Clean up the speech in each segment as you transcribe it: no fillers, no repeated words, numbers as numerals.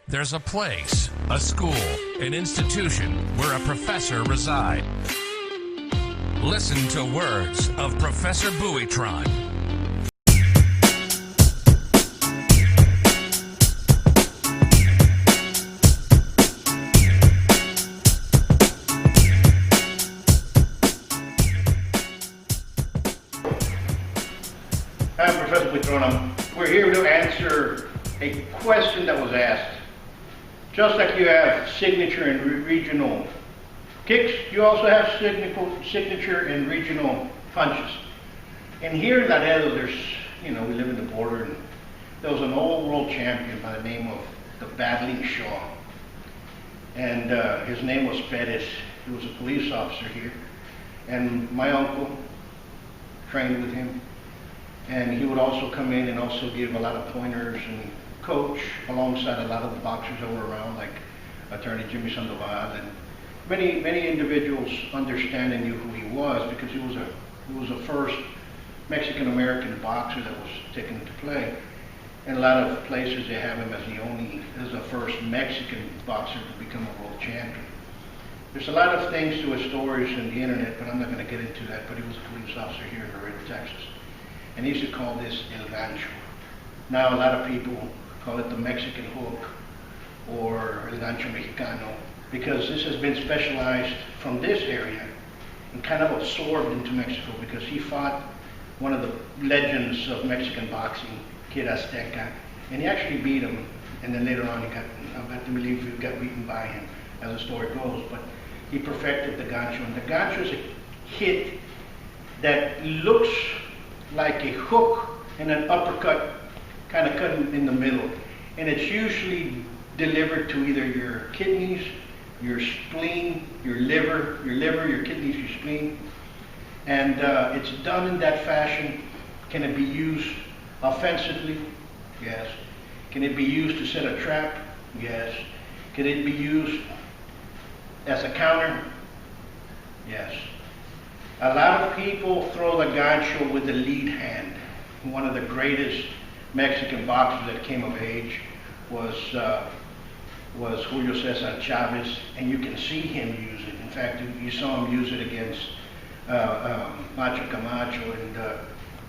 There's a place, a school, an institution where a professor resides. Listen to words of Professor Buitron. I'm Professor Buitrón. We're here to answer a question that was asked. Just like you have signature and regional kicks, you also have signature and regional punches. And here in Laredo, there's, we live in the border, and there was an old world champion by the name of the Battling Shaw. And his name was Perez. He was a police officer here. And my uncle trained with him. And he would also come in and also give a lot of pointers and coach alongside a lot of the boxers that were around, like Attorney Jimmy Sandoval, and many individuals understand and knew who he was because he was the first Mexican American boxer that was taken into play. In a lot of places they have him as the first Mexican boxer to become a world champion. There's a lot of things to his stories in the internet, but I'm not going to get into that. But he was a police officer here in Laredo, Texas, and he used to call this El Gancho. Now a lot of people call it the Mexican hook or El Gancho Mexicano, because this has been specialized from this area and kind of absorbed into Mexico, because he fought one of the legends of Mexican boxing, Kid Azteca, and he actually beat him, and then later on I have to believe he got beaten by him, as the story goes, but he perfected the Gancho. And the Gancho is a hit that looks like a hook and an uppercut kind of cut in the middle, and it's usually delivered to either your kidneys, your spleen, your liver, your kidneys, your spleen, and it's done in that fashion. Can it be used offensively? Yes. Can it be used to set a trap? Yes. Can it be used as a counter? Yes. A lot of people throw the Gancho with the lead hand. One of the greatest Mexican boxers that came of age was Julio Cesar Chavez, and you can see him use it. In fact, you saw him use it against Macho Camacho, and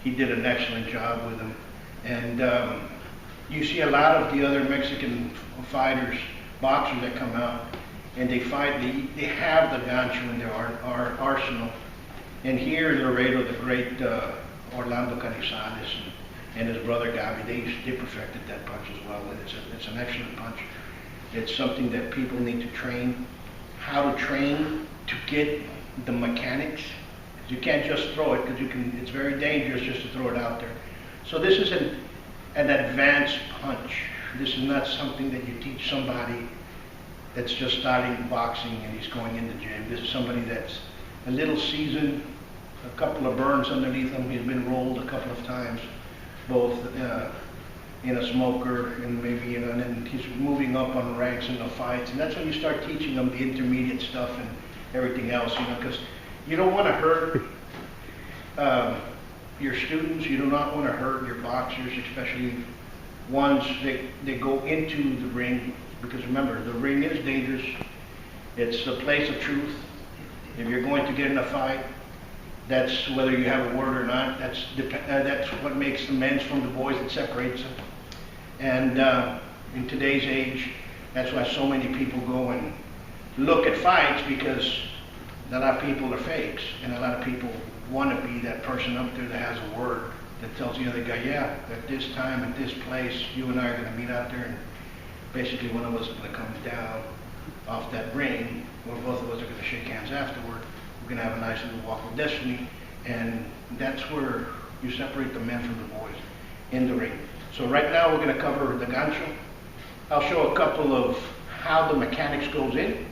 he did an excellent job with him. And you see a lot of the other Mexican fighters, boxers that come out, and they have the Gancho in their arsenal. And here in Laredo, the great Orlando Canizales and his brother Gabi, they perfected that punch as well. It's an excellent punch. It's something that people need to train, how to train to get the mechanics. You can't just throw it, because it's very dangerous just to throw it out there. So this is an advanced punch. This is not something that you teach somebody that's just starting boxing and he's going in the gym. This is somebody that's a little seasoned, a couple of burns underneath him. He's been rolled a couple of times, both in a smoker and maybe, and then he's moving up on ranks in the fights. And that's when you start teaching them the intermediate stuff and everything else, because you don't want to hurt your students. You do not want to hurt your boxers, especially ones that go into the ring, because remember, the ring is dangerous. It's the place of truth. If you're going to get in a fight, that's whether you have a word or not. That's what makes the men's from the boys, that separates them. And in today's age, that's why so many people go and look at fights, because a lot of people are fakes, and a lot of people want to be that person up there that has a word that tells the other guy, yeah, at this time, at this place, you and I are going to meet out there, and basically one of us is going to come down off that ring, or both of us are going to shake hands afterward. We're going to have a nice little walk of destiny, and that's where you separate the men from the boys, in the ring. So right now we're going to cover the Gancho. I'll show a couple of how the mechanics goes in,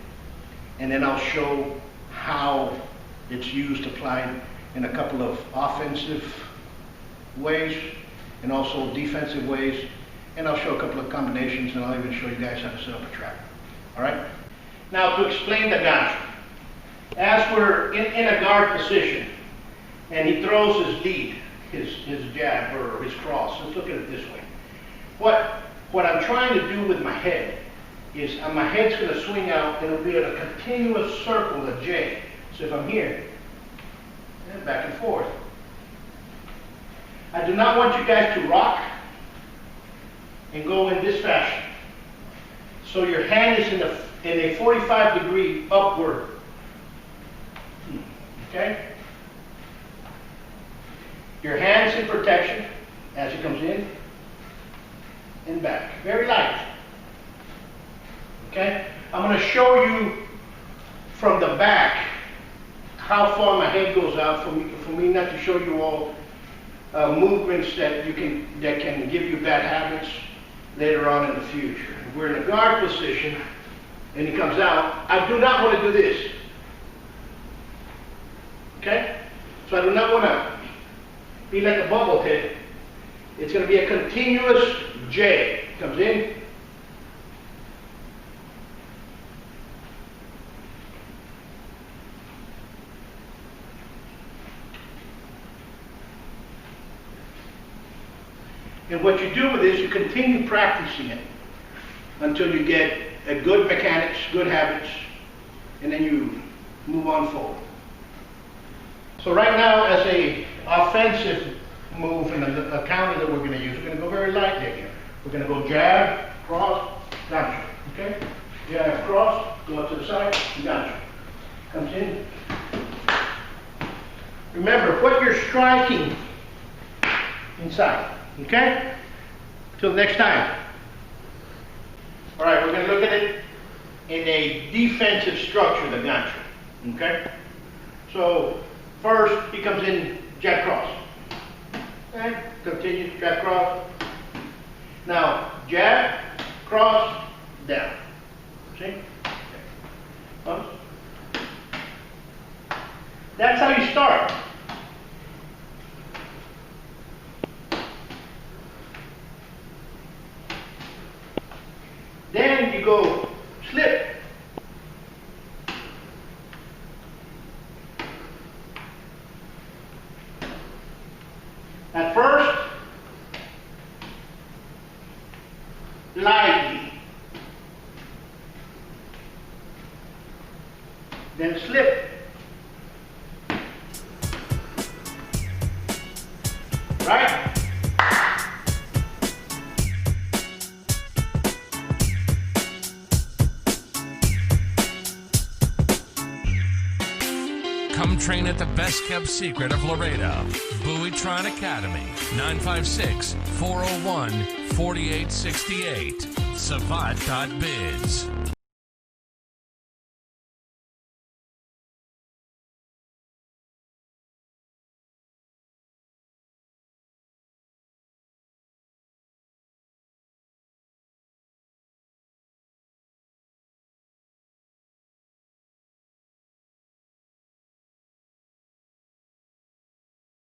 and then I'll show how it's used, applied in a couple of offensive ways and also defensive ways, and I'll show a couple of combinations, and I'll even show you guys how to set up a trap. All right? Now, to explain the Gancho, as we're in a guard position and he throws his lead, his jab or his cross, let's look at it this way. What I'm trying to do with my head is my head's going to swing out and it'll be in a continuous circle, a J. So if I'm here, and back and forth. I do not want you guys to rock and go in this fashion. So your hand is in a 45-degree upward. Okay? Your hand's in protection as it comes in and back. Very light. Okay? I'm going to show you from the back how far my head goes out for me not to show you all movements that can give you bad habits later on in the future. If we're in a guard position and he comes out, I do not want to do this. Okay? So I do not want to be like a bubble head. It's going to be a continuous J. Comes in. And what you do with this, you continue practicing it until you get a good mechanics, good habits, and then you move on forward. So right now, as a offensive move and a counter that we're going to use, we're going to go very light here. We're going to go jab, cross, gancho. Okay? Jab, cross, go up to the side, gancho. Comes in. Remember, put your striking inside. Okay? Till next time. All right, we're going to look at it in a defensive structure, the gancho. Okay? So, first, he comes in jab cross. Okay? Continue, jab cross. Now, jab, cross, down. See? Okay. That's how you start. Then you go slip. At first, lightly. Then slip. Right? Come train at the best-kept secret of Laredo, Buitron Academy, 956-401-4868, Savate.biz.